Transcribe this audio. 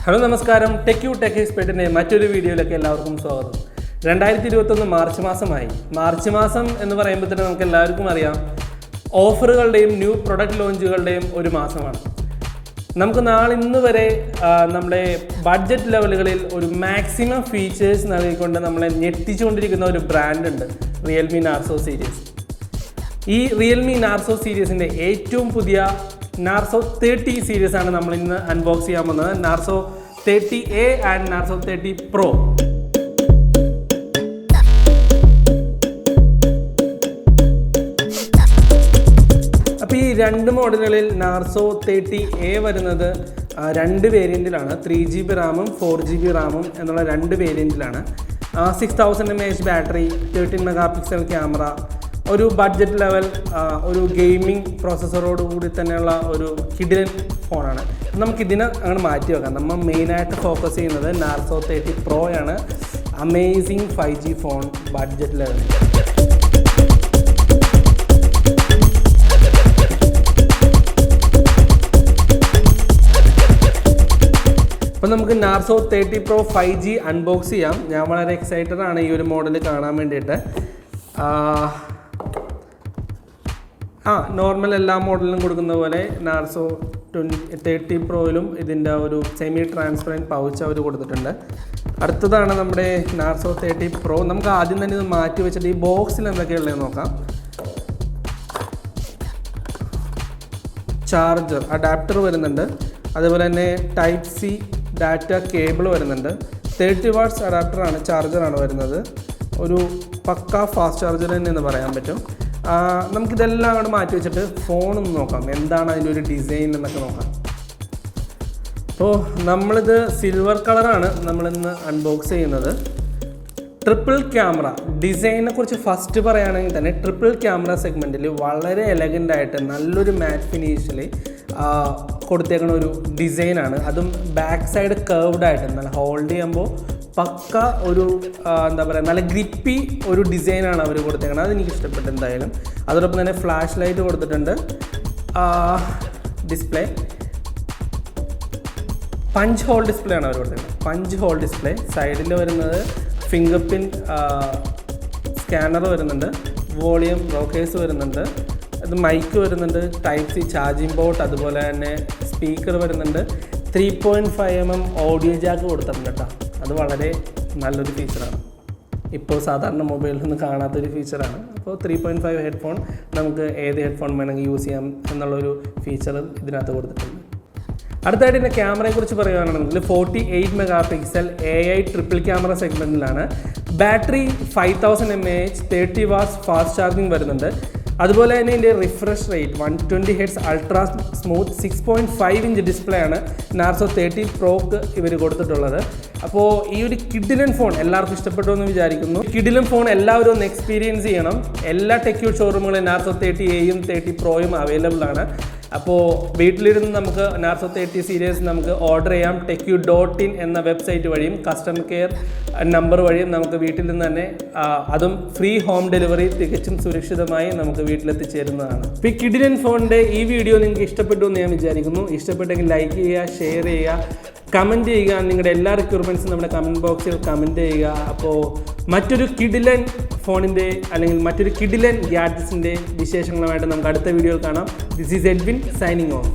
Hello നമസ്കാരം, ടെക്യൂ tech എക്സ്പെർട്ടിൻ്റെ മറ്റൊരു വീഡിയോയിലേക്ക് എല്ലാവർക്കും സ്വാഗതം. 2021 മാർച്ച് മാസമായി. മാർച്ച് മാസം എന്ന് പറയുമ്പോൾ തന്നെ നമുക്ക് എല്ലാവർക്കും അറിയാം, ഓഫറുകളുടെയും ന്യൂ പ്രൊഡക്റ്റ് ലോഞ്ചുകളുടെയും ഒരു മാസമാണ്. നമുക്ക് ഇന്ന് വരെ നമ്മുടെ ബഡ്ജറ്റ് ലെവലുകളിൽ ഒരു മാക്സിമം ഫീച്ചേഴ്സ് നൽകിക്കൊണ്ട് നമ്മളെ ഞെട്ടിച്ചുകൊണ്ടിരിക്കുന്ന ഒരു ബ്രാൻഡ് ഉണ്ട്, റിയൽമി നാർസോ സീരീസ്. ഈ റിയൽമി നാർസോ സീരീസിൻ്റെ ഏറ്റവും പുതിയ നാർസോ 30 സീരീസ് ആണ് നമ്മൾ ഇന്ന് അൺബോക്സ് ചെയ്യാൻ പോകുന്നത്. Narzo 30A and Narzo 30 Pro. അപ്പോൾ ഈ രണ്ട് മോഡലുകളിൽ നാർസോ 30A വരുന്നത് രണ്ട് വേരിയൻറ്റിലാണ്. 3GB റാമും 4GB റാമും എന്നുള്ള രണ്ട് വേരിയൻറ്റിലാണ്. 6000 mAh ബാറ്ററി, 13 മെഗാപിക്സൽ ക്യാമറ, ഒരു ബഡ്ജറ്റ് ലെവൽ ഒരു ഗെയിമിംഗ് പ്രോസസ്സറോട് കൂടി തന്നെയുള്ള ഒരു കിഡിലൻ ഫോണാണ്. നമുക്കിതിനെ അങ്ങനെ മാറ്റി വെക്കാം. നമ്മൾ മെയിനായിട്ട് ഫോക്കസ് ചെയ്യുന്നത് നാർസോ 30 Pro ആണ്. അമേസിങ് 5G ഫോൺ ബഡ്ജറ്റ് ലെവലിൽ. അപ്പോൾ നമുക്ക് നാർസോ 30 Pro 5G അൺബോക്സ് ചെയ്യാം. ഞാൻ വളരെ എക്സൈറ്റഡ് ആണ് ഈ ഒരു മോഡൽ കാണാൻ വേണ്ടിയിട്ട്. നോർമൽ എല്ലാ മോഡലിലും കൊടുക്കുന്ന പോലെ നാർസോ 30 Proയിലും ഇതിൻ്റെ ഒരു സെമി ട്രാൻസ്പെറൻറ്റ് പൗച്ച് അവർ കൊടുത്തിട്ടുണ്ട്. അടുത്തതാണ് നമ്മുടെ നാർസോ 30 Pro. നമുക്ക് ആദ്യം തന്നെ ഇത് മാറ്റി വെച്ചിട്ട് ഈ ബോക്സിൽ എന്തൊക്കെയുള്ളതെന്ന് നോക്കാം. ചാർജർ അഡാപ്റ്റർ വരുന്നുണ്ട്, അതുപോലെ തന്നെ ടൈപ്പ് C ഡാറ്റ കേബിൾ വരുന്നുണ്ട്. 30 വാട്ട്സ് അഡാപ്റ്ററാണ്, ചാർജറാണ് വരുന്നത്. ഒരു പക്ക ഫാസ്റ്റ് ചാർജർ തന്നെ എന്ന് പറയാൻ പറ്റും. നമുക്കിതെല്ലാം അങ്ങോട്ട് മാറ്റി വെച്ചിട്ട് ഫോണൊന്ന് നോക്കാം, എന്താണ് അതിൻ്റെ ഒരു ഡിസൈൻ എന്നൊക്കെ നോക്കാം. അപ്പോൾ നമ്മളിത് സിൽവർ കളറാണ് നമ്മളിന്ന് അൺബോക്സ് ചെയ്യുന്നത്. ട്രിപ്പിൾ ക്യാമറ ഡിസൈനെ കുറിച്ച് ഫസ്റ്റ് പറയുകയാണെങ്കിൽ തന്നെ ട്രിപ്പിൾ ക്യാമറ സെഗ്മെൻറ്റിൽ വളരെ എലഗൻ്റായിട്ട് നല്ലൊരു മാറ്റ് ഫിനിഷിൽ കൊടുത്തേക്കുന്ന ഒരു ഡിസൈനാണ്. അതും ബാക്ക് സൈഡ് കർവ്ഡ് ആയിട്ട് നല്ല ഹോൾഡ് ചെയ്യുമ്പോൾ പക്ക ഒരു എന്താ പറയുക, നല്ല ഗ്രിപ്പി ഒരു ഡിസൈനാണ് അവർ കൊടുത്തേക്കുന്നത്. അതെനിക്ക് ഇഷ്ടപ്പെട്ടു എന്തായാലും. അതോടൊപ്പം തന്നെ ഫ്ലാഷ് ലൈറ്റ് കൊടുത്തിട്ടുണ്ട്. ഡിസ്പ്ലേ പഞ്ച് ഹോൾ ഡിസ്പ്ലേ ആണ് അവർ കൊടുത്തേക്കുന്നത്. Punch whole display. സൈഡിൽ വരുന്നത് ഫിംഗർ പ്രിൻറ്റ് സ്കാനർ വരുന്നുണ്ട്, വോളിയം റോക്കേഴ്സ് വരുന്നുണ്ട്, അത് മൈക്ക് വരുന്നുണ്ട്, ടൈപ്പ് C ചാർജിങ് പോർട്ട്, അതുപോലെ തന്നെ സ്പീക്കർ വരുന്നുണ്ട്. 3.5mm ഓഡിയോ ജാക്ക് കൊടുത്തിട്ടുണ്ട് കേട്ടോ. അത് വളരെ നല്ലൊരു ഫീച്ചറാണ്. ഇപ്പോൾ സാധാരണ മൊബൈലിലൊന്നും കാണാത്തൊരു ഫീച്ചറാണ്. അപ്പോൾ 3.5 ഹെഡ്ഫോൺ നമുക്ക് ഏത് ഹെഡ്ഫോൺ വേണമെങ്കിൽ യൂസ് ചെയ്യാം എന്നുള്ളൊരു ഫീച്ചർ ഇതിനകത്ത് കൊടുത്തിട്ടുണ്ട്. അടുത്തായിട്ട് ഇതിൻ്റെ ക്യാമറയെക്കുറിച്ച് പറയുകയാണെങ്കിൽ 48 മെഗാപിക്സൽ AI ട്രിപ്പിൾ ക്യാമറ സെഗ്മെൻറ്റിലാണ്. Battery 5000 mAh, 30 watts fast charging വരുന്നുണ്ട്. അതുപോലെ തന്നെ ഇതിൻ്റെ refresh rate 120 Hz ultra smooth 6.5 inch display ആണ് നാർസോ 30 Proക്ക് ഇവർ കൊടുത്തിട്ടുള്ളത്. അപ്പോൾ ഈ ഒരു കിഡിലൻ ഫോൺ എല്ലാവർക്കും ഇഷ്ടപ്പെട്ടു എന്ന് വിചാരിക്കുന്നു. കിഡിലൻ ഫോൺ എല്ലാവരും ഒന്ന് എക്സ്പീരിയൻസ് ചെയ്യണം. എല്ലാ ടെക്യൂ ഷോറൂമുകളിലും നാർസോ 30Aയും 30 Proയും അവൈലബിൾ ആണ്. അപ്പോൾ വീട്ടിലിരുന്ന് നമുക്ക് നാർസോ 30 സീരീസ് നമുക്ക് ഓർഡർ ചെയ്യാം. tecq.in എന്ന വെബ്സൈറ്റ് വഴിയും കസ്റ്റമർ കെയർ നമ്പർ വഴിയും നമുക്ക് വീട്ടിൽ നിന്ന് തന്നെ, അതും ഫ്രീ ഹോം ഡെലിവറി, തികച്ചും സുരക്ഷിതമായി നമുക്ക് വീട്ടിലെത്തിച്ചേരുന്നതാണ്. അപ്പോൾ ഈ കിഡിലൻ ഫോണിൻ്റെ ഈ വീഡിയോ നിങ്ങൾക്ക് ഇഷ്ടപ്പെട്ടു എന്ന് ഞാൻ വിചാരിക്കുന്നു. ഇഷ്ടപ്പെട്ടെങ്കിൽ ലൈക്ക് ചെയ്യുക, ഷെയർ ചെയ്യുക, കമൻറ്റ് ചെയ്യുക. നിങ്ങളുടെ എല്ലാ റിക്വയർമെൻറ്റ്സും നമ്മുടെ കമൻറ്റ് ബോക്സിൽ കമൻറ്റ് ചെയ്യുക. അപ്പോൾ മറ്റൊരു കിഡിലൻ ഫോണിൻ്റെ അല്ലെങ്കിൽ മറ്റൊരു കിഡിലൻ ഗാഡ്ജറ്റ്സിൻ്റെ വിശേഷങ്ങളുമായിട്ട് നമുക്ക് അടുത്ത വീഡിയോയിൽ കാണാം. This is Edwin signing off.